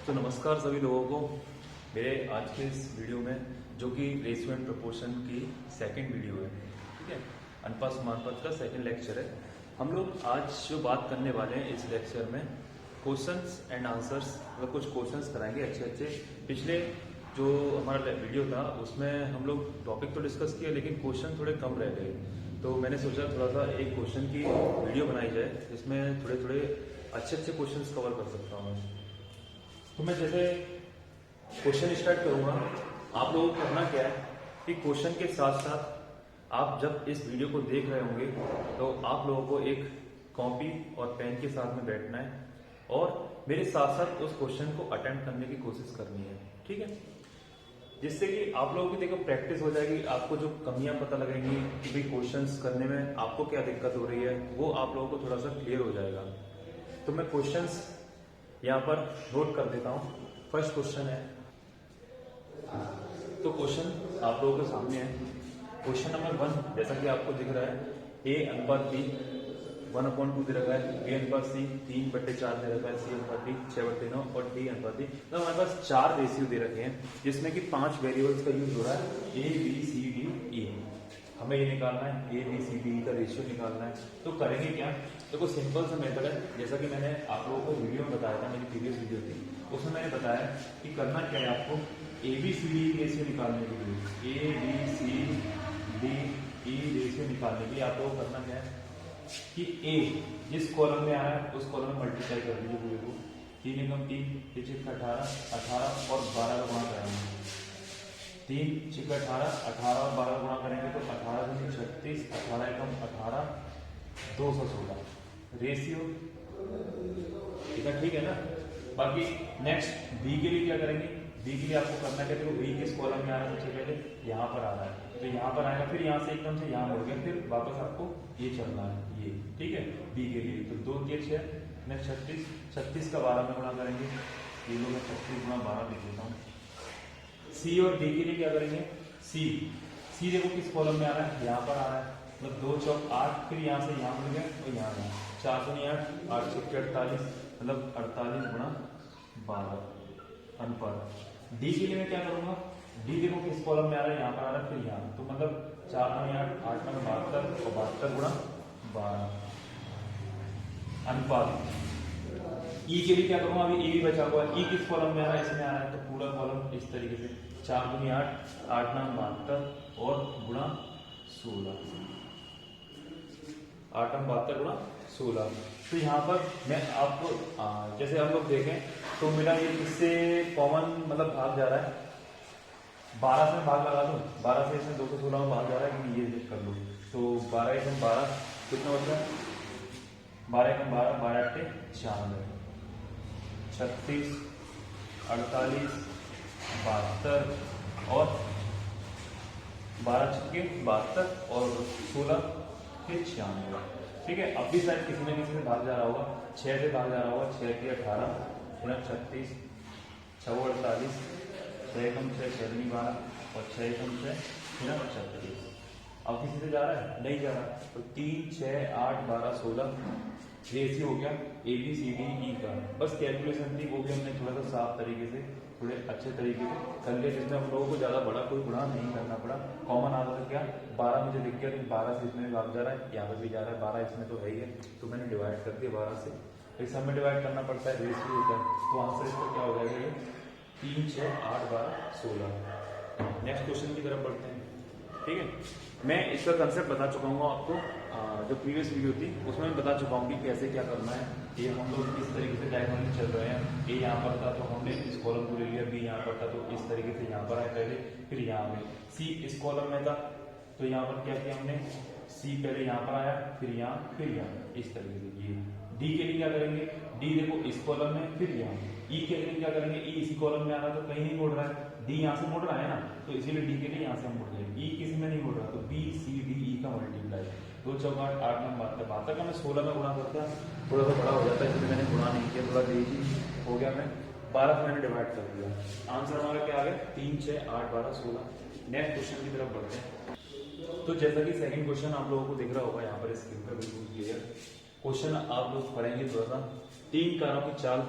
तो नमस्कार सभी लोगों को मेरे आज के इस वीडियो में, जो कि रेशियो एंड प्रोपोर्शन की सेकंड वीडियो है। ठीक है, अनुपात समानुपात का सेकंड लेक्चर है। हम लोग आज जो बात करने वाले हैं इस लेक्चर में क्वेश्चंस एंड आंसर्स, मतलब कुछ क्वेश्चंस कराएंगे अच्छे अच्छे। पिछले जो हमारा वीडियो था उसमें हम लोग टॉपिक तो डिस्कस किया, लेकिन क्वेश्चन थोड़े कम रह गए। तो मैंने सोचा थोड़ा सा एक क्वेश्चन की वीडियो बनाई जाए, जिसमें थोड़े थोड़े अच्छे अच्छे क्वेश्चंस कवर कर सकता हूँ। तो मैं जैसे क्वेश्चन स्टार्ट करूंगा, आप लोगों को करना क्या है कि क्वेश्चन के साथ साथ आप जब इस वीडियो को देख रहे होंगे तो आप लोगों को एक कॉपी और पेन के साथ में बैठना है और मेरे साथ साथ उस क्वेश्चन को अटेम्प्ट करने की कोशिश करनी है। ठीक है, जिससे कि आप लोगों की देखो प्रैक्टिस हो जाएगी, आपको जो कमियां पता लगेंगी कि भाई क्वेश्चंस करने में आपको क्या दिक्कत हो रही है, वो आप लोगों को थोड़ा सा क्लियर हो जाएगा। तो मैं क्वेश्चंस यहाँ पर नोट कर देता हूँ। फर्स्ट क्वेश्चन है, तो क्वेश्चन आप लोगों के सामने है। क्वेश्चन नंबर 1 जैसा कि आपको दिख रहा है, a अनुपात b 1/2 दे रखा है, b अनुपात c 3/4 दे रखा है, c अनुपात d 6/9 और d अनुपात d। तो हमारे पास 4 रेशियो दे रखे हैं, जिसमें कि 5 वेरिएबल्स का यूज हो रहा है, a b c d e। हमें ये निकालना है, a b c d e का रेशियो निकालना है। तो करेंगे क्या, देखो सिंपल सा मेथड है, जैसा कि मैंने आप लोगों को वीडियो में बताया था, मेरी प्रीवियस वीडियो थी उसमें मैंने बताया कि करना क्या है आपको, A B C D ratio निकालने के लिए, A B C D E ratio निकालने के लिए आप लोगों को करना क्या है कि ए जिस कॉलम में आ रहा है उस कॉलम में मल्टीप्लाई कर दीजिए पूरे को। 3 एकम 3, 3 18, 18 और 12 का गुणा करेंगे। 3 6 18, 18 और 12 का गुणा करेंगे तो 18 दूनी 36, 18 एकम 18, 216 रेशियो। ठीक है ना। बाकी नेक्स्ट बी के लिए क्या करेंगे, बी के लिए आपको करना क्या, देखो बी किस कॉलम में आ रहा है, सबसे पहले यहाँ पर आ रहा है तो यहाँ पर आएगा, फिर यहाँ से एकदम से यहाँ मुड़ गया, फिर वापस आपको ये चलना है ये। ठीक है, बी के लिए तो 2 3 6 नेक्स्ट 36, 36 का 12 में गुणा करेंगे, ये लोग 36 गुणा 12 लिख देता हूँ। सी और डी के लिए क्या करेंगे, सी देखो किस कॉलम में आ रहा है, यहाँ पर आ रहा है, मतलब 2 चौक 8, फिर यहाँ से यहाँ मिल गया और यहाँ गया 4 दूनी 8, 8 छक्के 48, मतलब 48 गुणा 12 अनुपात। डी के लिए मैं क्या करूंगा, डी देखो किस कॉलम में आ रहा है, यहाँ पर आ रहा है, फिर यहाँ, तो मतलब 4 दूनी 8, 8 में 72 और 72 गुणा 12 अनुपात। ई के लिए क्या करूंगा, अभी ई भी बचा हुआ है, ई किस कॉलम में आ रहा है, इसमें आ रहा है, तो पूरा कॉलम इस तरीके से 4 दूनी 8, 8 9 72 और गुणा 16, 8 9 72 गुणा 16। तो यहाँ पर मैं आपको जैसे हम लोग देखें तो मेरा ये किससे कॉमन मतलब भाग जा रहा है, 12 से भाग लगा दूं, 12 से इसमें 216 में भाग जा रहा है, कि ये कर लो तो 12 एकम 12 कितना होता है, 12 एकम 12, 12 8 96, 36 48 72 और 12 छक्के 72 और 16 के 96। ठीक है, अब भी शायद किसी न किसी से भाग जा रहा होगा, 6 से भाग जा रहा होगा, 6 के 18 36 6 48, 6 एकम 6 6 दूनी 12 और 6 एकम 6 36। अब किसी से जा रहा है, नहीं जा रहा, तो 3 6 8 12 16 रेशियो हो गया ए बी सी डी ई का। बस कैलकुलेशन थी, वो भी हमने थोड़ा सा साफ तरीके से, थोड़े अच्छे तरीके से कर लिया, जिसमें हम लोगों को ज्यादा बड़ा कोई गुणा नहीं करना पड़ा। कॉमन आ रहा क्या, 12 मुझे दिख गया, तो 12 से इसमें भाग जा रहा है, यहाँ पर भी जा रहा है, 12 इसमें तो है ही है, तो मैंने डिवाइड कर दिया 12 से। इस सब में डिवाइड करना पड़ता है, रेशियो होता है, तो आंसर इसका क्या हो जाएगा, ये 3 6 8 12 16। नेक्स्ट क्वेश्चन की तरफ बढ़ते हैं। ठीक है, मैं इसका कंसेप्ट बता चुका हूँ आपको, जो प्रीवियस वीडियो थी उसमें मैं बता चुका हूँ कि कैसे क्या करना है। ये हम लोग किस तरीके से डायगोनली चल रहे हैं, ए यहाँ पर था तो हमने इस कॉलम को ले लिया, बी यहाँ पर था तो इस तरीके से यहाँ पर आए पहले, फिर यहाँ में सी इस कॉलम में था तो यहाँ पर क्या किया हमने, सी पहले यहाँ पर आया, फिर यहाँ, इस तरीके से। ये डी के लिए क्या करेंगे, डी देखो इस कॉलम में, फिर यहाँ। ई के लिए क्या करेंगे, ई इसी कॉलम में आ रहा तो कहीं नहीं मुड़ रहा है, डी यहाँ से मुड़ रहा है ना, तो इसीलिए डी के लिए यहाँ से हम मुड़ गए। ई किसी में नहीं मुड़ रहा, तो बी सी डी ई का मल्टीप्लाई, 2 चौक 8 8 9 72 का मैं 16 में गुणा करता, थोड़ा सा बड़ा हो जाता है, इसलिए मैंने गुणा नहीं किया, थोड़ा देरी हो गया, मैं 12 से मैंने डिवाइड कर दिया। आंसर हमारा क्या आ गया, 3 6 8 12 16। नेक्स्ट क्वेश्चन की तरफ बढ़ते हैं। तो जैसा कि सेकंड क्वेश्चन आप लोगों को दिख रहा होगा यहाँ पर स्क्रीन पर, बिल्कुल क्लियर क्वेश्चन आप लोग पढ़ेंगे थोड़ा सा। 3 कारों की चाल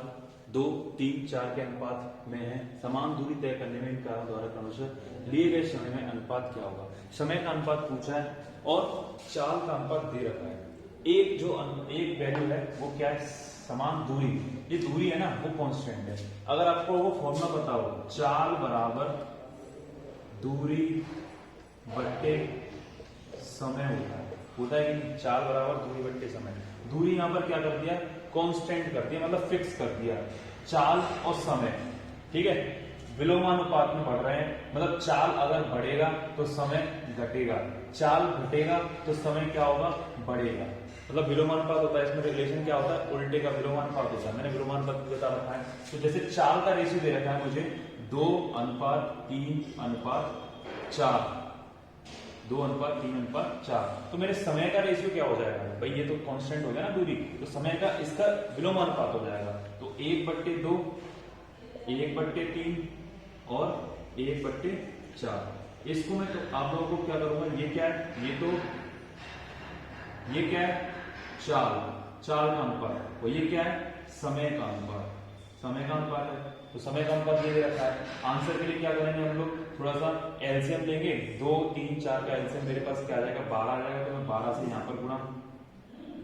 2, 3, 4 के अनुपात में है। समान दूरी तय करने में इन कारों द्वारा क्रमशः लिए गए समय में अनुपात क्या होगा। समय का अनुपात पूछा है और चाल का अनुपात दे रखा है। एक वैल्यू है वो क्या है, समान दूरी। ये दूरी है ना वो कांस्टेंट है। अगर आपको वो फॉर्मूला पता हो, चाल बराबर दूरी बट्टे समय होता है कि नहीं। चाल बराबर दूरी बट्टे समय। दूरी यहां पर क्या कर दिया, कांस्टेंट कर दिया, मतलब फिक्स कर दिया। चाल और समय, ठीक है, विलोमानुपात में बढ़ रहे हैं, मतलब चाल अगर बढ़ेगा तो समय घटेगा, चाल घटेगा तो समय क्या होगा, बढ़ेगा। मतलब विलोमानुपात होता है, इसमें रिलेशन क्या होता है, उल्टे का विलोमानुपात होता है। मैंने विलोमानुपात बता रखा है। तो जैसे चाल का रेशियो दे रखा है मुझे 2:3:4, 2:3:4। तो मेरे समय का रेशियो क्या हो जाएगा भाई, ये तो कांस्टेंट हो गया ना दूरी, तो समय का इसका विलोमानुपात हो जाएगा। तो 1/2, 1/3 और 1/4। इसको मैं तो आप लोगों को क्या करूंगा, ये क्या है, ये क्या है, चाल का अनुपात, और ये क्या है, समय का अनुपात है। तो समय का अनुपात ये दे रखा है। आंसर के लिए क्या करेंगे हम लोग, थोड़ा सा एलसीएम लेंगे। 2, 3, 4 का एलसीएम मेरे पास क्या आ जाएगा, 12 आ जाएगा। तो मैं 12 से यहाँ पर गुणा,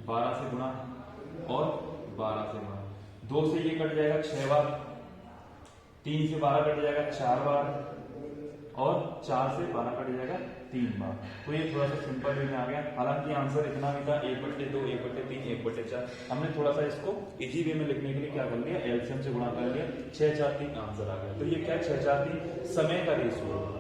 12 से गुणा और 12 से गुणा। 2 से ये कट जाएगा 6 बार, 3 से 12 कट जाएगा 4 बार, और 4 से 12 कट जाएगा 3 बार। तो ये थोड़ा सा सिंपल वे में आ गया। हालांकि आंसर इतना भी था 1/2, 1/3, 1/4। हमने थोड़ा सा इसको इजी वे में लिखने के लिए क्या कर लिया, एलसीएम से गुणा कर लिया। 6, 4, 3 आंसर आ गया। तो ये क्या है, 6, 4, 3 समय का रेशियो,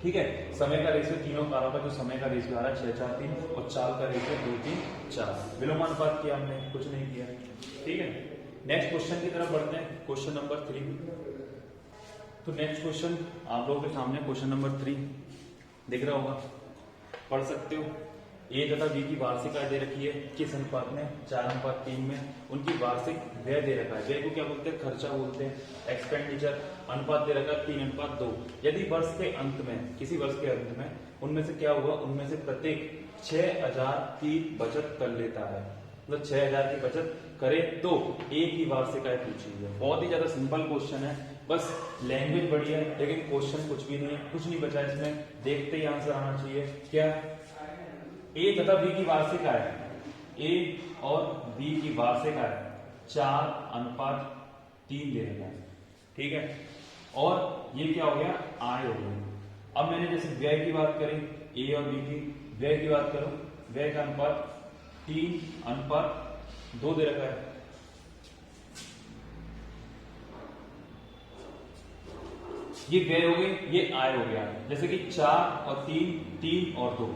ठीक है। समय का रेशियो तीनों कारों का जो समय का रेशियो आ रहा है 6, 4, 3, और चाल का रेशियो 2, 3, 4। विलोमानुपात किया हमने, कुछ नहीं किया, ठीक है। नेक्स्ट क्वेश्चन की तरफ बढ़ते हैं, क्वेश्चन नंबर 3। तो नेक्स्ट क्वेश्चन आप लोगों के सामने क्वेश्चन नंबर 3 दिख रहा होगा, पढ़ सकते हो। ए तथा बी की वार्षिक आय दे रखी है, किस अनुपात में, 4:3 में। उनकी वार्षिक व्यय दे रखा है, व्यय को क्या बोलते हैं, खर्चा बोलते हैं, एक्सपेंडिचर। अनुपात दे रखा है 3:2। यदि वर्ष के अंत में, किसी वर्ष के अंत में उनमें से क्या हुआ, उनमें से प्रत्येक 6000 की बचत कर लेता है, मतलब 6000 की बचत करे तो ए की वार्षिक आय पूछी है। बहुत ही ज्यादा सिंपल क्वेश्चन है, बस लैंग्वेज बढ़िया है, लेकिन क्वेश्चन कुछ भी नहीं है, कुछ नहीं बचा इसमें, देखते ही आंसर आना चाहिए। क्या ए तथा बी की वार्षिक आय, ए और बी की वार्षिक आय 4:3 दे रखा है, ठीक है। और ये क्या हो गया, आय हो गई। अब मैंने जैसे व्यय की बात करी, ए और बी की व्यय की बात करूं, व्यय का अनुपात 3:2 दे रखा है। ये व्यय हो गई, ये आय हो गया। जैसे कि 4 और 3, 3 और 2।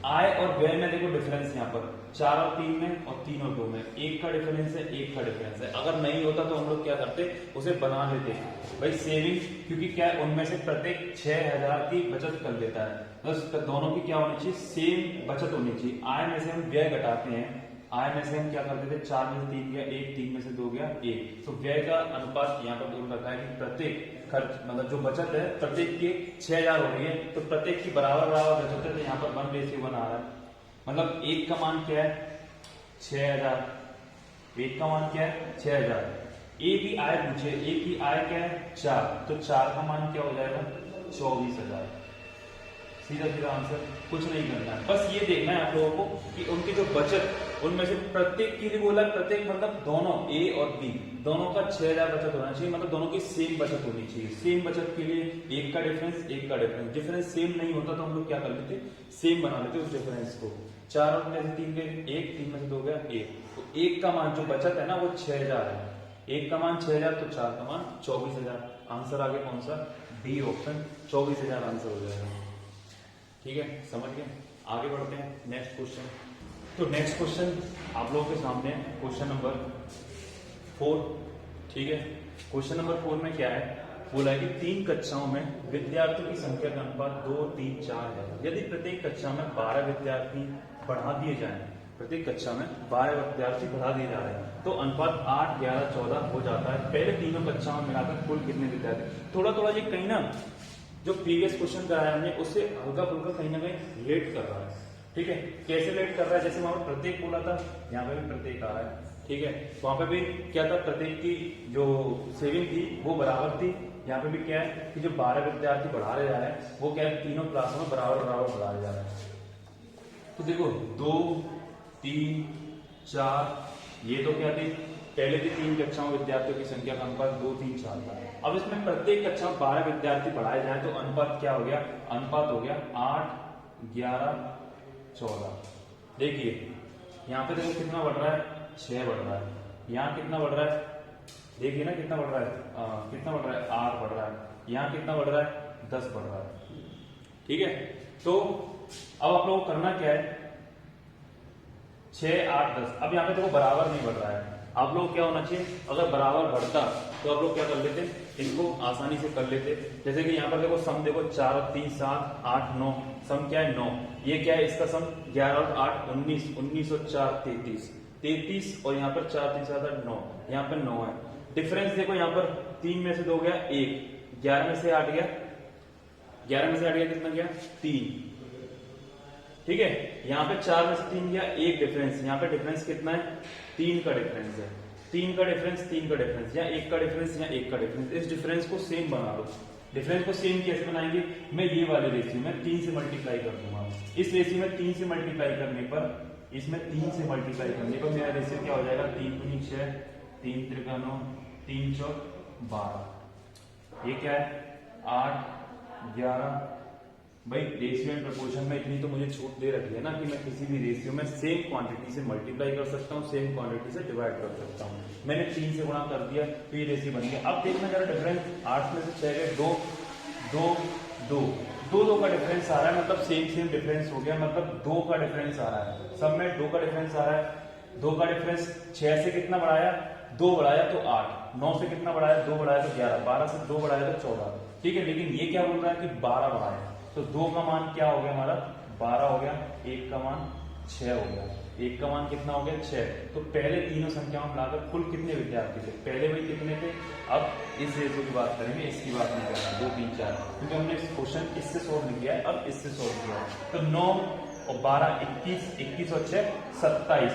आय और व्यय में देखो डिफरेंस यहाँ पर 4 और 3 में और 3 और 2 में 1 का डिफरेंस है, 1 का डिफरेंस है। अगर नहीं होता तो हम लोग क्या करते, उसे बना लेते भाई सेविंग, क्योंकि क्या है उनमें से प्रत्येक 6000 की बचत कर लेता है। बस दोनों की क्या होनी चाहिए, सेम बचत होनी चाहिए। आय में से हम व्यय घटाते हैं, आय में से हम क्या करते थे, 4 में से 3 गया 1, 3 में से 2 गया 1। तो व्यय का अनुपात यहाँ पर बोल रखा है कि प्रत्येक खर्च, मतलब जो बचत है प्रत्येक की 6000 हो रही है, तो प्रत्येक की बराबर बराबर बचत है। तो यहाँ पर 1:1 आ रहा है, मतलब 1 का मान क्या है, 6000। 1 का मान क्या है, 6000। ए की आय पूछे, ए की आय क्या है 4, तो 4 का मान क्या हो जाएगा, 24000। सीधा सीधा आंसर, कुछ नहीं करना है, बस ये देखना है आप लोगों को कि उनकी जो बचत, उनमें से प्रत्येक के लिए बोला, प्रत्येक मतलब दोनों ए और बी दोनों का 6000 बचत होना चाहिए, मतलब दोनों की सेम बचत होनी चाहिए। सेम बचत के लिए 1 का डिफरेंस, 1 का डिफरेंस, डिफरेंस सेम नहीं होता तो हम लोग क्या कर लेते, सेम बना लेते उस डिफरेंस को। 4 में से 3 गए 1, 3 में से 2 गया 1। तो 1 का मान जो बचत है ना वो 6000 है, 1 का मान 6000, तो 4 का मान 24000। आंसर आगे कौन सा, बी ऑप्शन, 24000 आंसर हो जाएगा, ठीक है। समझ गए, आगे बढ़ते हैं नेक्स्ट क्वेश्चन। तो नेक्स्ट क्वेश्चन आप लोगों के सामने क्वेश्चन नंबर 4, ठीक है। क्वेश्चन नंबर 4 में क्या है, बोला है कि 3 कक्षाओं में विद्यार्थियों की संख्या का अनुपात 2, 3, 4 है। यदि प्रत्येक कक्षा में 12 विद्यार्थी बढ़ा दिए जाएं, प्रत्येक कक्षा में 12 विद्यार्थी बढ़ा दिए जा रहे हैं, तो अनुपात 8, 11, 14 हो जाता है। पहले तीनों कक्षाओं में मिलाकर कुल कितने विद्यार्थी। थोड़ा थोड़ा ये कहीं ना जो प्रीवियस क्वेश्चन कराया हमने उससे हल्का फुल्का कहीं ना कहीं रिलेट कर रहा है, ठीक है। कैसे रिलेट कर रहा है, जैसे वहां पर प्रत्येक बोला था, यहाँ पे भी प्रत्येक आ रहा है। ठीक है, तो वहां पे भी क्या था, प्रत्येक की जो सेविंग थी वो बराबर थी। यहाँ पे भी क्या है कि जो 12 विद्यार्थी बढ़ा रहे जा रहे हैं वो क्या है, तीनों क्लासों में बराबर बराबर बढ़ा रहे जा रहे हैं। तो देखो 2 3 4, ये तो क्या थी, पहले थी 3 कक्षाओं में विद्यार्थियों की संख्या का अनुपात 2 3 4 था। अब इसमें प्रत्येक कक्षा में 12 विद्यार्थी बढ़ाए जाए तो अनुपात क्या हो गया, अनुपात हो गया 8 11 14। देखिए यहाँ पे देखो कितना बढ़ रहा है, 6 बढ़ रहा है। यहाँ कितना बढ़ रहा है, देखिए ना कितना बढ़ रहा है, कितना बढ़ रहा है, 8 बढ़ रहा है। यहाँ कितना बढ़ रहा है, 10 बढ़ रहा है। ठीक है, तो अब आप लोगों को करना क्या है, 6 8 10। अब यहाँ पे देखो बराबर नहीं बढ़ रहा है, आप लोग क्या होना चाहिए, अगर बराबर बढ़ता तो आप लोग क्या कर लेते, इसको आसानी से कर लेते। जैसे कि यहाँ पर देखो सम देखो 4 और 3 7 8 9, सम क्या है 9, ये क्या है इसका सम 11 और 8 19, 19 और 4 33, 33 और यहाँ पर 4 3 7 8 9, यहाँ पर 9 है। डिफरेंस देखो यहाँ पर 3 में से 2 गया 1, 11 में से 8 गया, 11 में से 8 गया कितना गया 3। ठीक है, यहाँ पे 4 में से 3 गया, 1 डिफरेंस, यहाँ पे डिफरेंस कितना है 3 का डिफरेंस है, 3 का डिफरेंस, 3 का डिफरेंस, या 1 का डिफरेंस, या 1 का डिफरेंस। इस डिफरेंस को सेम बना लो। डिफरेंस को सेम कैसे बनाएंगे, मैं ये वाले रेशियो में 3 से मल्टीप्लाई कर दूंगा। इस रेशियो में 3 से मल्टीप्लाई करने पर, इसमें 3 से मल्टीप्लाई करने पर मेरा रेशियो क्या हो जाएगा, 3 दूनी 6, 3 त्रिका 9, 3 चौक 12। ये क्या है 8 11। भाई रेशियो एंड प्रोपोर्शन में इतनी तो मुझे छूट दे रखी है ना कि मैं किसी भी रेशियो में सेम क्वांटिटी से मल्टीप्लाई कर सकता हूँ, सेम क्वांटिटी से डिवाइड कर सकता हूँ। मैंने 3 से गुणा कर दिया तो ये रेशियो बन गया। अब देखना जरा डिफरेंस, 8 में से 6 गए 2 2 2 2 2 का डिफरेंस आ रहा है, मतलब सेम डिफरेंस हो गया, मतलब 2 का डिफरेंस आ रहा है, सब में 2 का डिफरेंस आ रहा है। 2 का डिफरेंस 6 से कितना बढ़ाया, 2 बढ़ाया तो 8, 9 से कितना बढ़ाया, 2 बढ़ाया तो 11, 12 से 2 बढ़ाया तो 14। ठीक है, लेकिन ये क्या बोल रहा है कि 12 बढ़ाया, तो 2 का मान क्या हो गया हमारा 12 हो गया, 1 का मान 6 हो गया, 1 का मान कितना हो गया 6। तो पहले तीनों संख्याओं में मिलाकर कुल कितने विद्यार्थी थे, पहले वही कितने थे। अब इस रेशियो की बात करेंगे, इसकी बात नहीं कर रहे 2 3 4, क्योंकि हमने क्वेश्चन इससे सोल्व नहीं किया है, अब इससे सोल्व किया है। तो 9 और 12 21, 21 और 6 27,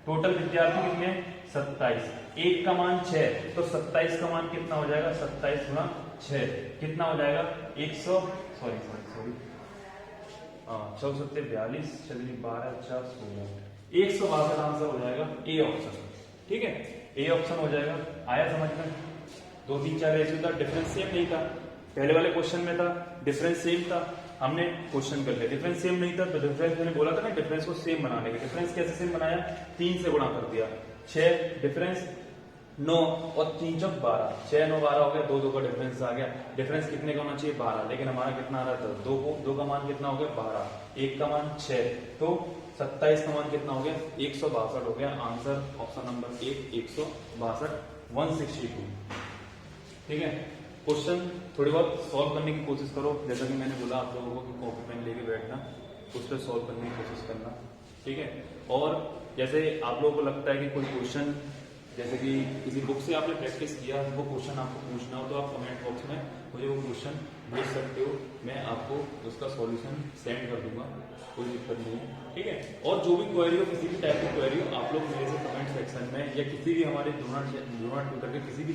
टोटल विद्यार्थी कितने 27। 1 का मान 6, तो 27 का मान कितना हो जाएगा, 27 गुना 6 कितना हो जाएगा 100, सॉरी 42, चलिए 12 4 16, 162 आंसर हो जाएगा ए ऑप्शन। ठीक है, ए ऑप्शन हो जाएगा। आया समझ में, 2 3 4 रेशियो था, डिफरेंस सेम नहीं था, पहले वाले क्वेश्चन में था डिफरेंस सेम था, हमने क्वेश्चन कर लिया डिफरेंस सेम नहीं था, तो डिफरेंस मैंने बोला था ना डिफरेंस को सेम बनाने के। डिफरेंस कैसे सेम बनाया, 3 से गुणा कर दिया, 6 डिफरेंस 9 और 3 चौक 12, 6 9 12 हो गया, 2 2 का डिफरेंस आ गया। डिफरेंस कितने का होना चाहिए 12, लेकिन हमारा कितना आ रहा था 2 का मान कितना हो गया 12, 1 का मान 6, तो 27 का मान कितना हो गया 162 हो गया। Answer option number 1 162, 162। ठीक है, क्वेश्चन थोड़ी बहुत सॉल्व करने की कोशिश करो, जैसा कि मैंने बोला आप लोगों को कि कॉपी पेन लेके बैठना, उस पर सॉल्व करने की कोशिश करना। ठीक है, और जैसे आप लोगों को लगता है कि कोई क्वेश्चन जैसे कि किसी बुक से आपने प्रैक्टिस किया, वो क्वेश्चन आपको पूछना हो तो आप कमेंट बॉक्स में मुझे वो क्वेश्चन भेज सकते हो, मैं आपको उसका सॉल्यूशन सेंड कर दूंगा, कोई दिक्कत नहीं है। ठीक है, और जो भी क्वेरी हो, किसी भी टाइप की क्वेरी हो, आप लोग मेरे से कमेंट सेक्शन में या किसी भी हमारे द्रोणा ट्यूटर के किसी भी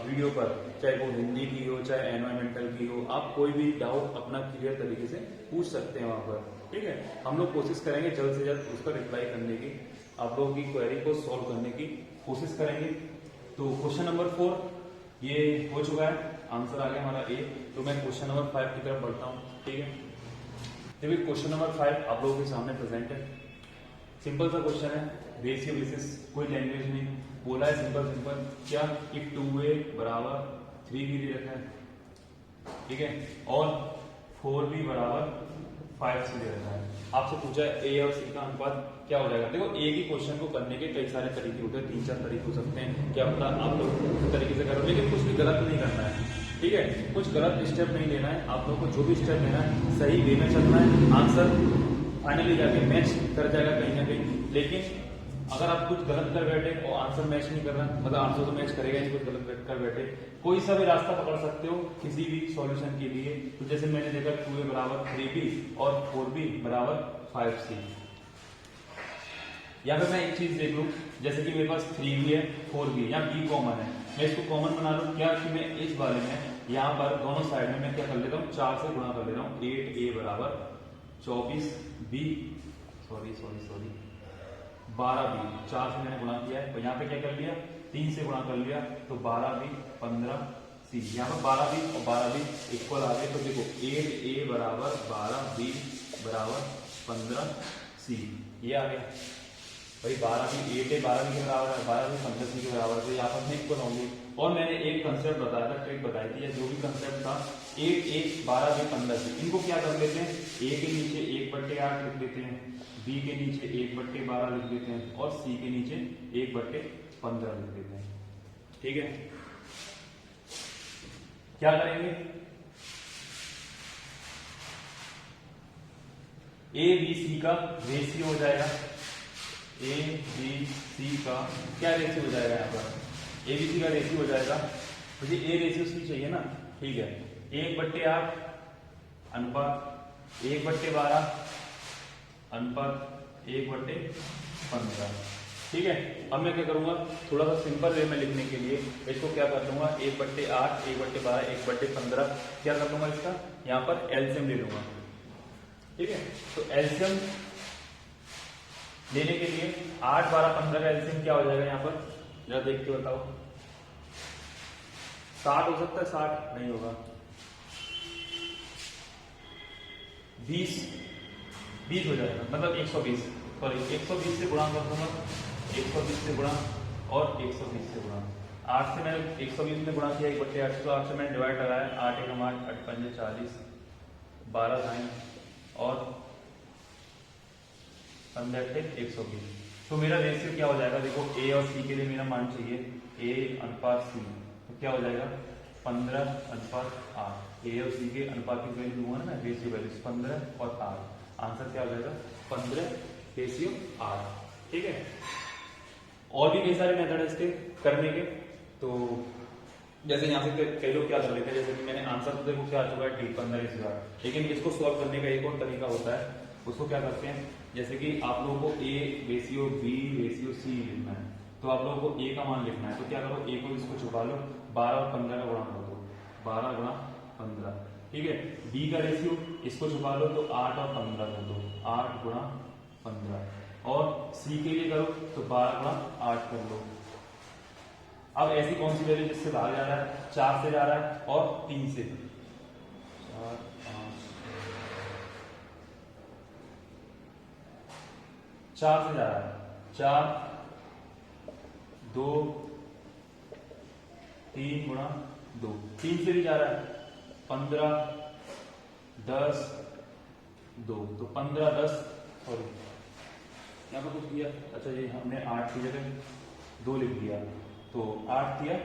वीडियो पर, चाहे वो हिंदी की हो चाहे एनवायरमेंटल की हो, आप कोई भी डाउट अपना क्लियर तरीके से पूछ सकते हैं वहां पर। ठीक है, हम लोग कोशिश करेंगे जल्द से जल्द उसका रिप्लाई करने की, आप लोगों की क्वेरी को सॉल्व करने की कोशिश करेंगे। तो क्वेश्चन नंबर 4 ये हो चुका है, आंसर आ गया हमारा ए। तो मैं क्वेश्चन नंबर 5 की तरफ बढ़ता हूँ। ठीक है, देखिए क्वेश्चन नंबर 5 आप लोगों के सामने प्रेजेंट है। सिंपल सा क्वेश्चन है, रेशियो बेसिस, कोई लैंग्वेज नहीं, बोला है सिंपल क्या कि 2a बराबर 3b दे रखा है। ठीक है, और 4b बराबर 5c दे रखा है। आपसे पूछा है ए और सी का अनुपात क्या हो जाएगा। देखो एक ही क्वेश्चन को करने के कई सारे तरीके होते हैं, 3 4 तरीके हो सकते हैं, क्या पता आप लोग उस तरीके से करो, लेकिन कुछ भी गलत नहीं करना है। ठीक है, कुछ गलत स्टेप नहीं लेना है, आप लोग को जो भी स्टेप लेना है सही वे में चलना है, आंसर फाइनली जाके मैच कर जाएगा कहीं ना कहीं। लेकिन अगर आप कुछ गलत कर बैठे और आंसर मैच नहीं कर रहा, मतलब आंसर तो मैच करेगा नहीं, कुछ गलत कर बैठे, कोई सा भी रास्ता पकड़ सकते हो किसी भी सॉल्यूशन के लिए। तो जैसे मैंने देखा 2a बराबर 3b और 4b बराबर 5c, या फिर मैं एक चीज देख लूं, जैसे कि मेरे पास 3b है 4b है, या b कॉमन है, मैं इसको कॉमन बना लूं क्या कि मैं इस वाले में यहाँ पर दोनों साइड में मैं क्या कर लेता हूँ 4 से गुणा कर ले रहा हूँ। 8a बराबर 24b सॉरी 12b, 4 से मैंने गुणा किया है, तो यहाँ पे क्या कर लिया 3 से गुणा कर लिया, तो 12b 15c, यहाँ पर 12b और 12b इक्वल आ गए। तो देखो 8a बराबर 12b बराबर 15c, ये आ गया भाई। 12b 8a 12b के बराबर है, 12b 15c के बराबर, तो यहाँ पर इक्वल होंगे। और मैंने एक कंसेप्ट बताया था, ट्रिक बताई थी, या जो भी कंसेप्ट था 8a 12b 15c, इनको क्या कर लेते हैं a के नीचे 1/8 लिख लेते हैं, b के नीचे 1/12 लिख देते हैं, और c के नीचे 1/15 लिख देते हैं। ठीक है, क्या करेंगे a b c का रेशियो हो जाएगा, a b c का क्या रेशियो हो जाएगा, यहाँ पर a b c का रेशियो हो जाएगा, मुझे a रेशियो c चाहिए ना। ठीक है, 1/8 अनुपात 1/12 अनुपात 1/15। ठीक है, अब मैं क्या करूंगा, थोड़ा सा सिंपल वे में लिखने के लिए इसको क्या कर लूंगा 1/8 1/12 1/15 क्या कर लूंगा, इसका यहाँ पर एलसीएम ले लूंगा। ठीक है, तो एलसीएम लेने के लिए 8 12 15 का एलसीएम क्या हो जाएगा, यहाँ पर जरा देख के बताओ। 60 हो सकता है, 60 नहीं होगा, 20 हो जाएगा, मतलब 120, सॉरी 120 से गुणा कर दूंगा, 120 से गुणा और 120 से गुणा। 8 से मैंने 120 में गुणा किया 1/8, तो 8 से मैंने डिवाइड लगाया, 8 1 8 8 5 40 12 9 और 15 120। तो मेरा रेशियो क्या हो जाएगा, देखो a और c के लिए मेरा मान चाहिए a अनुपात c, तो क्या हो जाएगा 15:8। a और c के अनुपात की वैल्यू दूंगा ना मैं, रेशियो वैल्यू 15 और 8, आंसर क्या हो जाएगा 15:8। ठीक है, और भी कई सारे मेथड है इसके करने के, तो जैसे यहाँ से कई लोग क्या कर लेते हैं, जैसे कि मैंने आंसर तो देखो क्या आ चुका है 15:8, लेकिन इसको सॉल्व करने का एक और तरीका होता है, उसको क्या करते हैं, जैसे कि आप लोगों को a ratio b ratio c लिखना है, तो आप लोगों को a का मान लिखना है, तो क्या करो a को इसको छुपा लो, 12 और 15 का गुणा कर दो, 12 गुणा 15। ठीक है, b का रेशियो इसको छुपा लो, तो 8 और 15 कर दो, 8 गुणा 15, और c के लिए करो तो 12 गुणा 8 कर लो। अब ऐसी कौन सी वैल्यू जिससे भाग जा रहा है, 4 से जा रहा है और 3 से, 4 5 4 से जा रहा है, 4 2 3 गुणा 2, 3 से भी जा रहा है, 15 10 2, तो 15 10 सॉरी यहाँ पर कुछ दिया, अच्छा ये हमने 8 की जगह 2 लिख दिया, तो 8 दिया,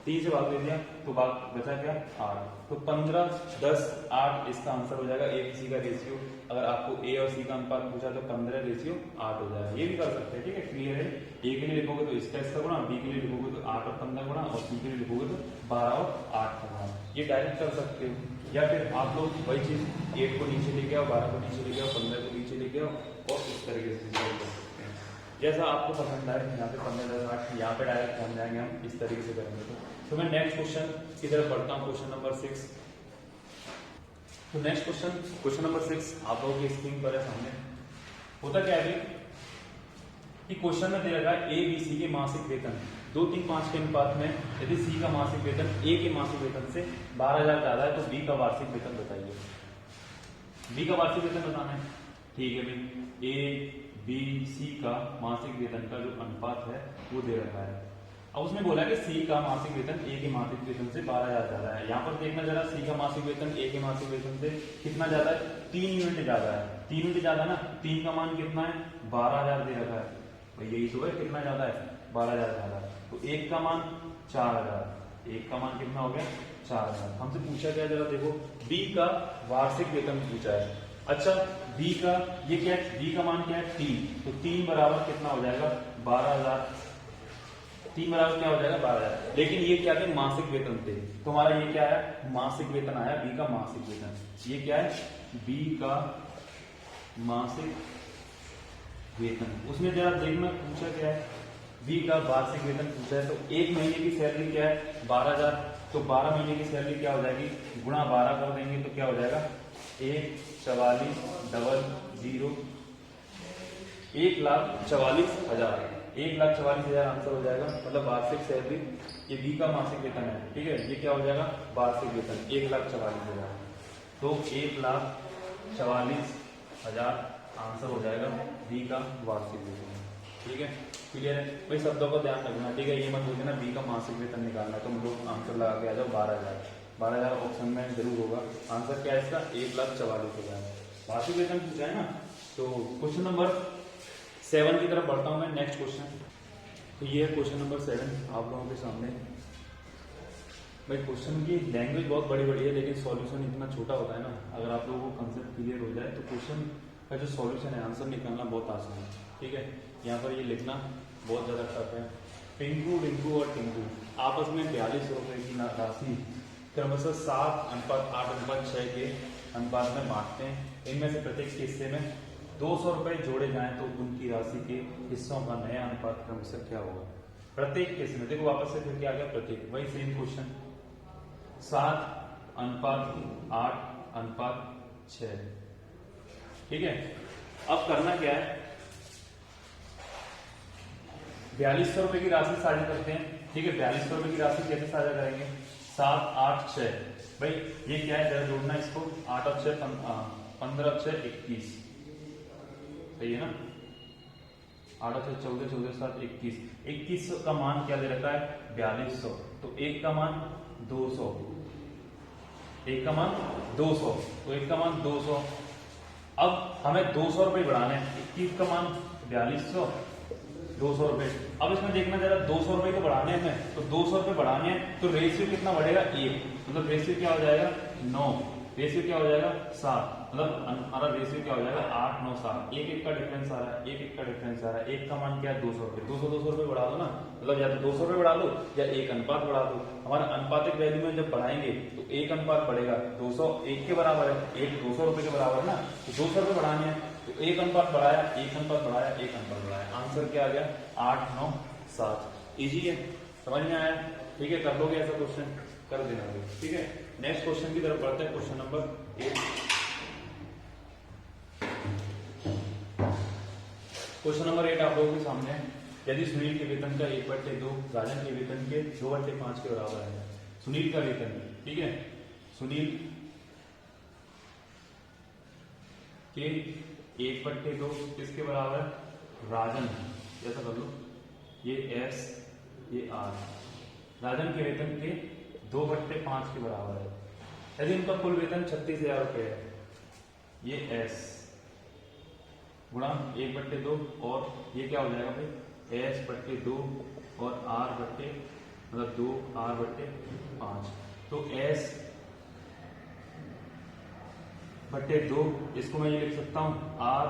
3 से भाग दे दिया, तो भाग बचा क्या 8, तो 15 10 8 इसका आंसर हो जाएगा। a c का रेशियो, अगर आपको a और c का अनुपात पूछा तो 15 रेशियो 8 हो जाएगा। ये भी कर सकते हैं, ठीक है, क्लियर है। a के लिए लिखोगे तो इसका गुणा, b के लिए लिखोगे तो 8 और 15 गुणा, और c के लिए लिखोगे तो 12 और 8 का गुणा, ये डायरेक्ट कर सकते हो। या फिर आप लोग वही चीज 8 को नीचे लेके आओ, 12 को नीचे लेके आओ, 15 को नीचे लेके आओ, और इस तरीके से कर सकते हैं, जैसा आपको पसंद आए। यहाँ पे 15 10 8, यहाँ पे डायरेक्ट हम जाएंगे, हम इस तरीके से करेंगे। तो मैं नेक्स्ट क्वेश्चन की तरफ बढ़ता हूँ, क्वेश्चन नंबर 6। तो नेक्स्ट क्वेश्चन नंबर 6 आप लोगों की स्क्रीन पर है सामने। होता क्या है कि क्वेश्चन में दे रखा है ए बी सी के मासिक वेतन 2 3 5 के अनुपात में, यदि सी का मासिक वेतन ए के मासिक वेतन से 12,000 ज्यादा है तो बी का वार्षिक वेतन बताइए। बी का वार्षिक वेतन बताना है, ठीक है भाई। ए बी सी का मासिक वेतन का जो अनुपात है वो दे रखा है। अब उसने बोला कि सी का मासिक वेतन ए के मासिक वेतन से 12,000 ज्यादा है। यहाँ पर देखना जरा, सी का मासिक वेतन ए के मासिक वेतन से कितना ज्यादा है, 3 यूनिट ज्यादा है। 3 यूनिट ज्यादा ना, 3 का मान कितना है 12,000 दे रखा है, तो यही तो है, कितना ज्यादा है 12,000 ज्यादा है। तो 1 का मान 4,000, 1 का मान कितना हो गया 4,000। हमसे पूछा गया, जरा देखो बी का वार्षिक वेतन पूछा है। अच्छा बी का ये क्या है, बी का मान क्या है 3, तो 3 बराबर कितना हो जाएगा 12,000, 3 बराबर क्या हो जाएगा 12,000। लेकिन ये क्या थे मासिक वेतन थे, तो हमारा ये क्या है मासिक वेतन आया, बी का मासिक वेतन। ये क्या है बी का मासिक वेतन। उसमें जरा देखना पूछा क्या है, बी का वार्षिक वेतन पूछा है। तो एक महीने की सैलरी क्या है 12,000, तो 12 महीने की सैलरी क्या हो जाएगी, गुणा 12 कर देंगे तो क्या हो जाएगा 1,44,000, 1,44,000, 1,44,000 आंसर हो जाएगा। मतलब वार्षिक सैलरी, ये बी का मासिक वेतन है, ठीक है। ये क्या हो जाएगा वार्षिक वेतन 1,44,000, तो 1,44,000 आंसर हो जाएगा बी का वार्षिक वेतन, ठीक है। क्लियर है भाई, शब्दों को ध्यान रखना, ठीक है। ये मत बोलना बी का मासिक वेतन निकालना, तो हम लोग आंसर लगा के आ जाओ 12,000, 12,000 ऑप्शन में जरूर होगा। आंसर क्या है इसका 1,44,000 वार्षिक वेतन पूछा है ना। तो क्वेश्चन नंबर 7 की तरफ बढ़ता हूं मैं। नेक्स्ट क्वेश्चन, तो ये है क्वेश्चन नंबर 7 आप लोगों के सामने। भाई क्वेश्चन की लैंग्वेज बहुत बड़ी बड़ी है, लेकिन सॉल्यूशन इतना छोटा होता है ना। अगर आप लोगों को कंसेप्ट क्लियर हो जाए तो क्वेश्चन का जो सॉल्यूशन है, आंसर निकालना बहुत आसान है, ठीक है। यहाँ पर ये लिखना बहुत ज्यादा टफ है। पिंकू, रिंकू और टिंकू आपस में 42 रुपए की राशि क्रमशः 7:8:6 के अनुपात में बांटते हैं। इनमें से प्रत्येक हिस्से में 200 रुपए जोड़े जाएं तो उनकी राशि के हिस्सों का नया अनुपात क्रमशः क्या होगा। प्रत्येक हिस्से में देखो वापस से फिर क्या आ गया प्रत्येक, वही सेम क्वेश्चन 7:8:6, ठीक है। अब करना क्या है, 4200 रुपए की राशि साझा करते हैं, ठीक है। 4200 रुपए की राशि कैसे साझा करेंगे, 7, 8, 6, भाई ये क्या है जरा जोड़ना इसको, 8 और 6 15 और 6 21, सही है ना। 8 और 6 14, 14 7 21, 21 का मान क्या दे रखा है 4200, तो 1 का मान 200, 1 का मान 200, तो 1 का मान 200। अब हमें 200 रुपए बढ़ाने हैं, 21 का मान 4200, 200 रुपए। अब इसमें देखना जरा 200 रुपए तो बढ़ाने हैं, तो 200 रुपए बढ़ाने हैं तो रेशियो कितना बढ़ेगा 1, मतलब रेशियो क्या हो जाएगा 9, रेशियो क्या हो जाएगा 7, मतलब हमारा रेशियो क्या हो जाएगा 8, 9, 7, 1 1 का डिफरेंस आ रहा है, 1 1 का डिफरेंस आ रहा है। 1 का मान क्या है 200 रुपए, 200 रुपए बढ़ा दो ना, मतलब या तो 200 रुपए बढ़ा दो या 1 अनुपात बढ़ा दो। हमारा अनुपातिक वैल्यू में जब बढ़ाएंगे तो 1 अनुपात बढ़ेगा, 200 1 के बराबर है, 1 200 रुपए के बराबर है ना, तो 200 रुपए बढ़ाने हैं तो 1 अनुपात बढ़ाया, 1 अनुपात बढ़ाया, 1 अनुपात बढ़ाया, आंसर क्या आ गया 8, 9, 7। इजी है, समझ में आया, ठीक है। कर लोगे ऐसा क्वेश्चन, कर देना, ठीक है। नेक्स्ट क्वेश्चन की तरफ बढ़ते हैं, क्वेश्चन नंबर 8। क्वेश्चन नंबर 8 आप लोगों के सामने है। यदि सुनील के वेतन का 1/2 राजन के वेतन के 2/5 के बराबर है। सुनील का वेतन, ठीक है, सुनील के 1/2 किसके बराबर है राजन, जैसा कर लो, ये S ये R, राजन के वेतन के 2/5 के बराबर है। यदि उनका कुल वेतन 36,000 रुपए है, ये S गुणा 1/2 और ये क्या हो जाएगा भाई S/2 और मतलब 2R/5, तो S/2 इसको मैं ये लिख सकता हूं R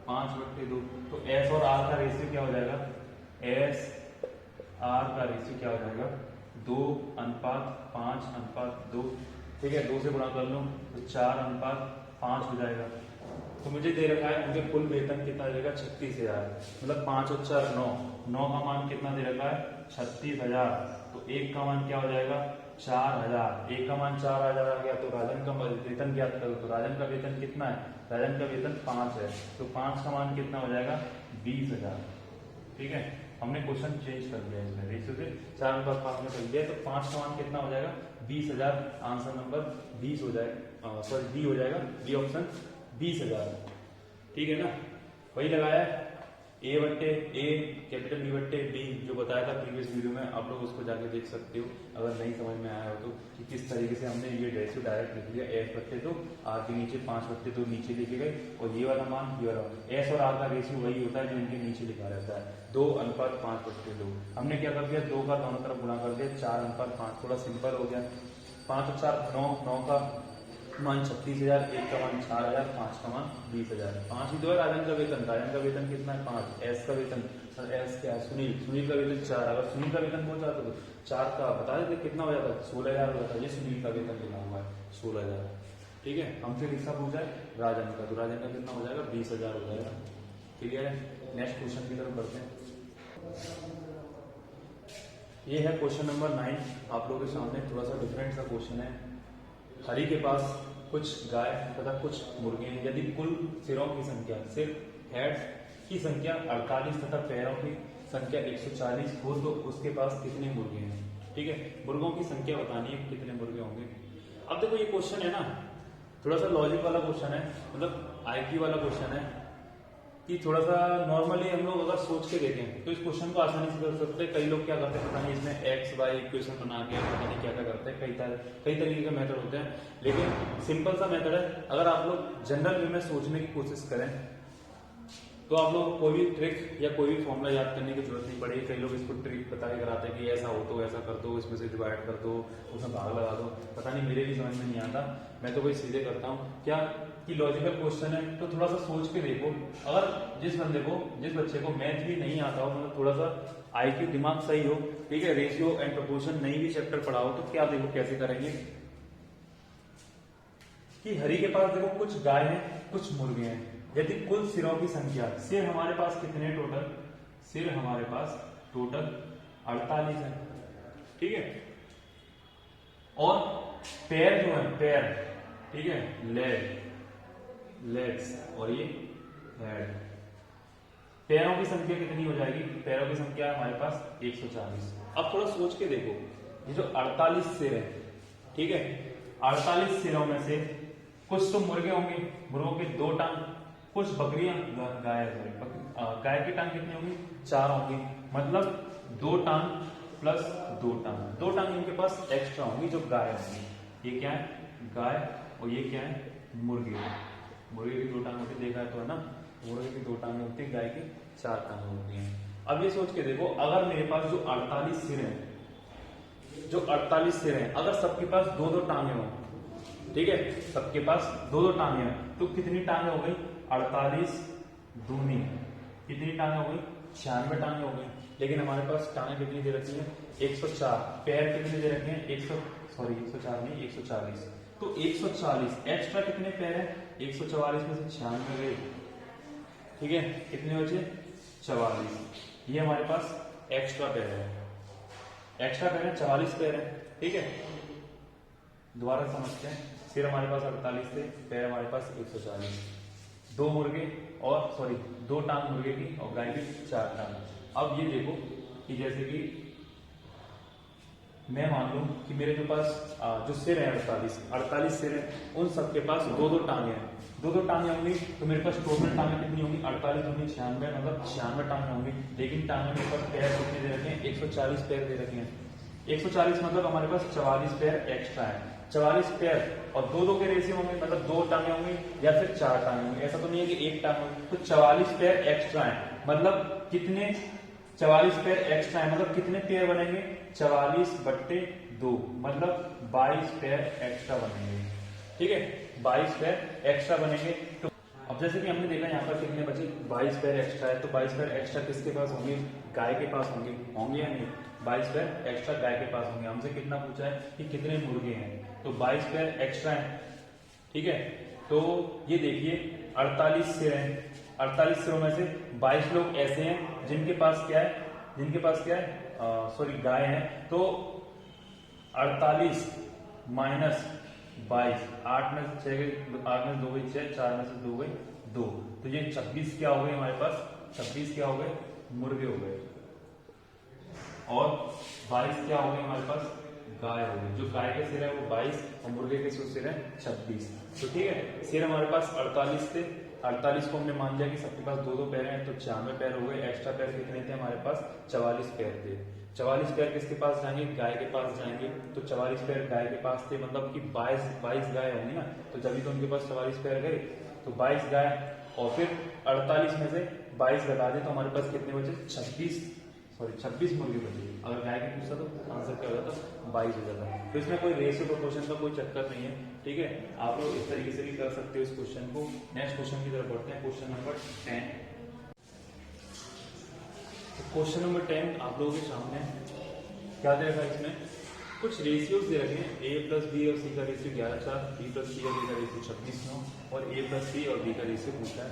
5/2, तो S और R का रेशियो क्या हो जाएगा, S R का रेशियो क्या हो जाएगा 2:5:2, ठीक है। 2 से गुणा कर लो तो 4:5 हो जाएगा। तो मुझे दे रखा है उनके कुल वेतन कितना देगा 36,000, मतलब 5 और 4 9, 9 का मान कितना दे रखा है 36,000, तो 1 का मान क्या हो जाएगा 4,000, 1 का मान 4,000 आ गया। तो राजन का वेतन ज्ञात करो, तो राजन का वेतन कितना है, राजन का वेतन 5 है, तो 5 का मान कितना हो जाएगा 20,000, ठीक है। हमने क्वेश्चन चेंज कर दिया इसमें, रेशियो से 4:5 में कर दिया, तो 5 का मान कितना हो जाएगा 20,000, आंसर नंबर 20 हो जाएगा, सॉरी डी हो जाएगा, बी ऑप्शन 20,000, ठीक है ना। वही लगाया A/A कैपिटल B/B जो बताया था प्रीवियस वीडियो में, आप लोग उसको जाके देख सकते हो अगर नहीं समझ में आया हो तो, कि किस तरीके से हमने ये रेशियो डायरेक्ट लिख लिया। S/2 R के नीचे 5/2 नीचे लिखे गए, और ये वाला मान ये वाला S और R का रेशियो वही होता है जो इनके नीचे लिखा रहता है 2:5/2। हमने क्या कर दिया 2 का दोनों तरफ गुणा कर दिया 4:5, थोड़ा सिंपल हो गया। 5 और 4 9, 9 का मान 36,000, 1 का मान 4,000, 5 का मान 20,000। 5 ही तो है राजन का वेतन, राजन का वेतन कितना है 5, S का वेतन, S क्या है सुनील, सुनील का वेतन 4, अगर सुनील का वेतन पहुंच जाता तो 4 का बता देते कितना हो जाता 16,000 हो जाता। ये सुनील का वेतन लिखा हुआ है 16,000, ठीक है। हमसे किसका पूछा है राजन का, तो राजन का कितना हो जाएगा 20,000 हो जाएगा, क्लियर है? नेक्स्ट क्वेश्चन की तरफ बढ़ते हैं। ये है क्वेश्चन नंबर 9 आप लोगों के सामने। थोड़ा सा डिफरेंट सा क्वेश्चन है। हरि के पास कुछ गाय तथा कुछ मुर्गे हैं। यदि कुल सिरों की संख्या, सिर्फ हेड्स की संख्या 48 तथा पैरों की संख्या 140 हो तो उसके पास कितने मुर्गे हैं? ठीक है, मुर्गों की संख्या बतानी है, कितने मुर्गे होंगे। अब देखो ये क्वेश्चन है ना, थोड़ा सा लॉजिक वाला क्वेश्चन है, मतलब आईक्यू वाला क्वेश्चन है कि थोड़ा सा नॉर्मली हम लोग अगर सोच के देखें तो इस क्वेश्चन को आसानी से कर सकते हैं। कई लोग क्या करते हैं पता नहीं, इसमें एक्स वाई इक्वेशन बना के पता नहीं क्या क्या करते हैं, कई तरीके के मेथड होते हैं, लेकिन सिंपल सा मेथड है। अगर आप लोग जनरल वे में सोचने की कोशिश करें तो आप लोग कोई भी ट्रिक या कोई भी फॉर्मूला याद करने की जरूरत नहीं पड़ेगी। कई लोग इसको ट्रिक बता के कराते हैं कि ऐसा हो तो ऐसा कर दो, इसमें से डिवाइड कर दो, उसमें भाग लगा दो, पता नहीं, मेरे भी समझ में नहीं आता। मैं तो कोई सीधे करता हूँ क्या कि लॉजिकल क्वेश्चन है तो थोड़ा सा सोच के देखो। अगर जिस बच्चे को मैथ भी नहीं आता हो, मतलब थोड़ा सा आईक्यू दिमाग सही हो, ठीक है, रेशियो एंड प्रोपोर्शन नहीं भी चैप्टर पढ़ा हो, तो क्या देखो कैसे करेंगे कि हरि के पास देखो कुछ गाय है कुछ मुर्गे हैं। यदि कुल सिरों की संख्या, सिर हमारे पास कितने टोटल, सिर हमारे पास टोटल 48 है, ठीक है, और पैर जो है पैर, ठीक है, लेग्स और ये हेड, पैरों की संख्या कितनी हो जाएगी? पैरों की संख्या है हमारे पास 140। अब थोड़ा सोच के देखो, ये जो 48 सिर है, ठीक है, 48 सिरों में से कुछ तो मुर्गे होंगे, मुर्गों के 2 टांग, कुछ बकरियां, गाय की टांग कितनी होगी? 4 होंगी, मतलब 2 टांग प्लस 2 टांग, 2 टांग इनके पास एक्स्ट्रा होंगी जो गाय होंगी। ये क्या है? गाय, और ये क्या है? मुर्गे। मुर्गे की 2 टांग होती है, देखा है तो है ना, मुर्गे की 2 टांग होती है, गाय की 4 टांग होती है। अब ये सोच के देखो, अगर मेरे पास जो 48 सिर है, अगर सबके पास 2-2 टांगे हो, ठीक है, सबके पास 2-2 टांगे हैं, तो कितनी टांगे हो गई? 48 दूनी कितनी टांगे हो गई? 96 टांगे हो गई। लेकिन हमारे पास टांगे कितनी दे रखी है? 104। पैर कितने दे रखे हैं? 104 नहीं, 140। तो 140 एक्स्ट्रा कितने पैर है? 144 में से 96 गए, ठीक है, कितने बचे? 44। ये हमारे पास एक्स्ट्रा पैर है, 44 पैर है, ठीक है। दोबारा समझते हैं, सिर हमारे पास 48 थे, पैर हमारे पास 140, 2 मुर्गे और 2 टांग मुर्गे की और गाय की 4 टांग। अब ये देखो कि जैसे कि मैं मान लूं कि मेरे जो पास जो सिर है 48 सिर है, उन सबके पास 2-2 टांगे हैं, 2-2 टांगे होंगी, तो मेरे पास टोटल टांगे कितनी होंगी? 48 होंगी 96, मतलब 96 टांगे होंगी। लेकिन टांगे मेरे पास पैर कितने दे रखे हैं? 140 पैर दे रखे हैं। 140 मतलब हमारे पास 44 पैर एक्स्ट्रा है। 44 पैर और 2-2 के रेशियो होंगे, मतलब 2 टांगे होंगी या फिर 4 टांगे होंगी, ऐसा तो नहीं है कि 1 टांग होगी। तो 44 पैर एक्स्ट्रा है, मतलब कितने? 44 पैर एक्स्ट्रा है, मतलब कितने पैर बनेंगे? 44/2, मतलब 22 पैर एक्स्ट्रा बनेंगे, ठीक है, 22 पैर एक्स्ट्रा बनेंगे। तो अब जैसे कि हमने देखा यहाँ पर कितने बचे? 22 पैर एक्स्ट्रा है, तो 22 पैर एक्स्ट्रा किसके पास होंगे? गाय के पास होंगे या नहीं? 22 पैर एक्स्ट्रा गाय के पास होंगे। हमसे कितना पूछा है कि कितने मुर्गे हैं, तो 22 पैर एक्स्ट्रा है, ठीक है। तो ये देखिए 48 सिर हैं, 48 सिरों में से 22 लोग ऐसे हैं जिनके पास क्या है? गाय है। तो 48 माइनस 22, 8 में से 2 गई 6, 4 में से 2 गई 2, तो ये 26 क्या हो गए हमारे पास? 26 क्या हो गए? मुर्गे हो गए। और 22 क्या हो गए हमारे पास? गाय हो गई। जो गाय के सिर है वो 22 और मुर्गे के सिर है 26। तो ठीक है, सिर हमारे पास 48 थे, 48 को हमने मान लिया कि सबके पास 2-2 पैर हैं, तो 96 पैर हो गए। एक्स्ट्रा पैर कितने थे हमारे पास? 44 पैर थे। 44 पैर किसके पास जाएंगे? गाय के पास जाएंगे। तो 44 पैर गाय के पास थे, मतलब कि 22 गाय होंगी ना, तो जब भी तो उनके पास 44 पैर गए, तो 22 गाय और फिर 48 में से 22 घटा दे तो हमारे पास कितने बचे? 26 मुर्गे बचे। अगर गाय की पूछता तो आंसर क्या हो जाता? 22 हो जाता। तो इसमें कोई रेशियो प्रोपोर्शन का कोई चक्कर नहीं है, ठीक है। आप लोग इस तरीके से भी कर सकते हो इस क्वेश्चन को। नेक्स्ट क्वेश्चन की तरफ बढ़ते हैं, क्वेश्चन नंबर 10। क्वेश्चन नंबर 10 आप लोगों के सामने क्या दे रखा है? इसमें कुछ रेशियोज दे रखे हैं, a प्लस बी और सी का रेशियो 11:4, b प्लस सी और डी का रेशियो 26:9 और a प्लस सी और b का रेशियो पूछा है।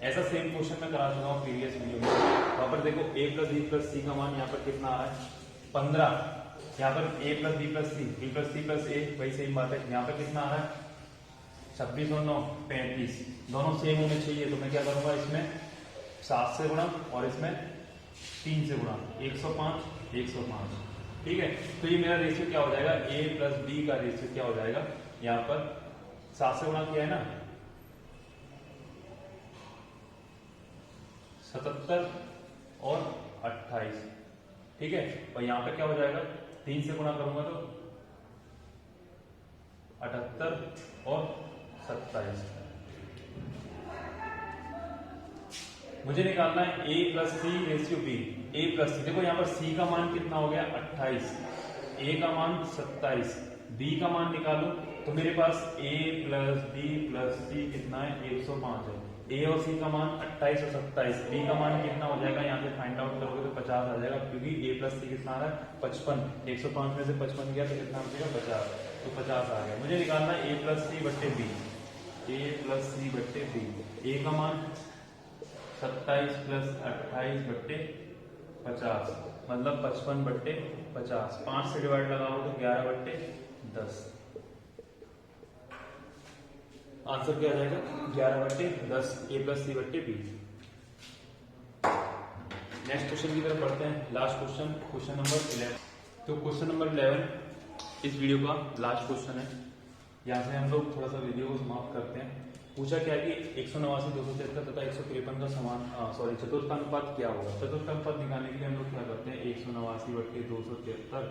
ऐसा सेम क्वेश्चन मैं करा चुका हूँ प्रीवियस वीडियो में। वहां पर देखो a प्लस बी प्लस सी का मान यहाँ पर कितना आ रहा है 15, यहाँ पर a plus B plus C, B plus C plus A, वही सेम बात है। यहाँ पर कितना आ रहा है 26 और 9 35, दोनों सेम होने चाहिए। तो मैं क्या करूंगा इसमें 7 से गुणा और इसमें 3 से गुणा, 105 105। ठीक है, तो ये मेरा रेशियो क्या हो जाएगा, a प्लस बी का रेशियो क्या हो जाएगा, यहाँ पर 7 से गुणा किया है ना 77 और 28। ठीक है, और यहाँ पे क्या हो जाएगा 3 से गुणा करूंगा तो 78 और 27। मुझे निकालना है a plus C ratio b, a plus C. देखो यहाँ पर c का मान कितना हो गया 28, a का मान 27, b का मान निकालो तो मेरे पास a plus b plus c कितना है 105 है। a और c का मान 28 और 27, b का मान कितना हो जाएगा, यहाँ से फाइंड आउट करोगे तो 50 आ जाएगा, क्योंकि a प्लस c कितना आ रहा है 55, 105 में से 55 गया तो कितना बचेगा 50, तो 50 आ गया। मुझे निकालना है a प्लस सी बट्टे b, a प्लस सी बट्टे b। a का मान 27 प्लस 28 बट्टे 50, मतलब 55 बट्टे 50, 5 से डिवाइड लगाओ तो 11 बट्टे 10। आंसर क्या आ जाएगा 11 बट्टे 10, a प्लस सी बट्टे बी। नेक्स्ट क्वेश्चन की तरफ बढ़ते हैं। Last question, question number 11। तो क्वेश्चन नंबर 11 इस वीडियो का लास्ट क्वेश्चन है। यहाँ से हम लोग थोड़ा सा वीडियो को समाप्त करते हैं। पूछा क्या कि 189, 273 तथा 153 का समान चतुर्थानुपात क्या होगा। चतुर्थानुपात निकालने के लिए हम लोग क्या करते हैं 189 बट्टे 273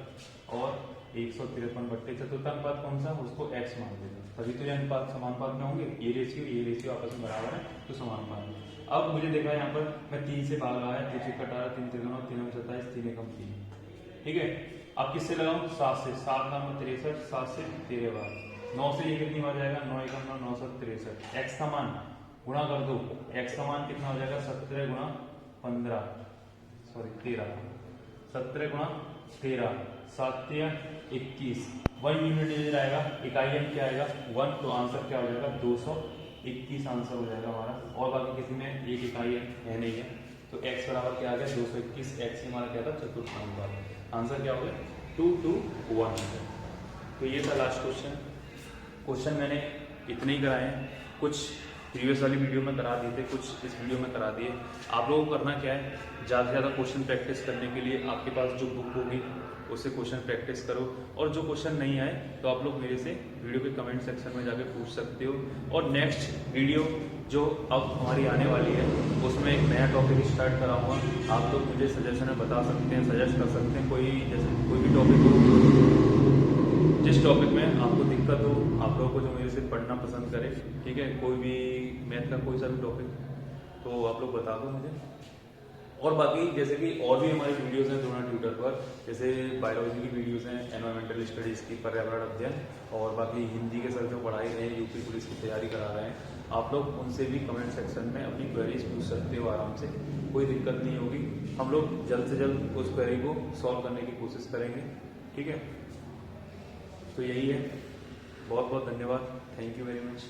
और 153 बट्टे चतुर्थानुपात कौन सा, उसको x मान देते हैं, तभी तो ये अनुपात समानुपात में होंगे। ये रेशियो आपस में बराबर है तो समानुपात। अब मुझे देखा है यहाँ पर मैं 3 से भाग रहा है, 3 से 18, 3 3 3 27, 3 एकम 3। ठीक है, अब किससे लगाऊं 7 से, 7 का 63, 7 से 13 बार, 9 से ये कितनी बार जाएगा 9 एकम 9, 963। x का मान गुणा कर दो, x का मान कितना हो जाएगा 17 गुणा 15, सॉरी 13, 17 गुणा 13, 7 21, 1 यूनिट डिजिट आएगा, इकाई अंक क्या आएगा 1, तो आंसर क्या हो जाएगा 221 आंसर हो जाएगा हमारा। और बाकी किसी में एक इकाई अंक है नहीं है, तो x बराबर क्या आ गया 221, x हमारा क्या था चतुर्थानुपात। आंसर क्या हो गया 2 to 1। तो ये था लास्ट क्वेश्चन। क्वेश्चन मैंने इतने ही कराए हैं, कुछ प्रीवियस वाली वीडियो में करा दिए थे, कुछ इस वीडियो में करा दिए। आप लोगों को करना क्या है, ज़्यादा से ज़्यादा क्वेश्चन प्रैक्टिस करने के लिए आपके पास जो बुक होगी उससे क्वेश्चन प्रैक्टिस करो, और जो क्वेश्चन नहीं आए तो आप लोग मेरे से वीडियो के कमेंट सेक्शन में जाके पूछ सकते हो। और नेक्स्ट वीडियो जो अब हमारी आने वाली है उसमें एक नया टॉपिक स्टार्ट कराऊंगा। आप लोग मुझे सजेशन में बता सकते हैं, सजेस्ट कर सकते हैं, कोई जैसे कोई भी टॉपिक हो, जिस टॉपिक में आपको दिक्कत हो, आप लोगों को जो मेरे से पढ़ना पसंद करे, ठीक है, कोई भी मैथ का कोई सा भी टॉपिक, तो आप लोग बता दो मुझे। और बाकी जैसे कि और भी हमारी वीडियोस हैं द्रोणा ट्यूटर पर, जैसे बायोलॉजी की वीडियोस हैं, एनवायरमेंटल स्टडीज की, पर्यावरण अध्ययन, और बाकी हिंदी के सर जो पढ़ाई रहे हैं, यूपी पुलिस की तैयारी करा रहे हैं, आप लोग उनसे भी कमेंट सेक्शन में अपनी क्वेरीज पूछ सकते हो आराम से, कोई दिक्कत नहीं होगी। हम लोग जल्द से जल्द उस क्वेरी को सॉल्व करने की कोशिश करेंगे। ठीक है, तो यही है। बहुत बहुत धन्यवाद, थैंक यू वेरी मच।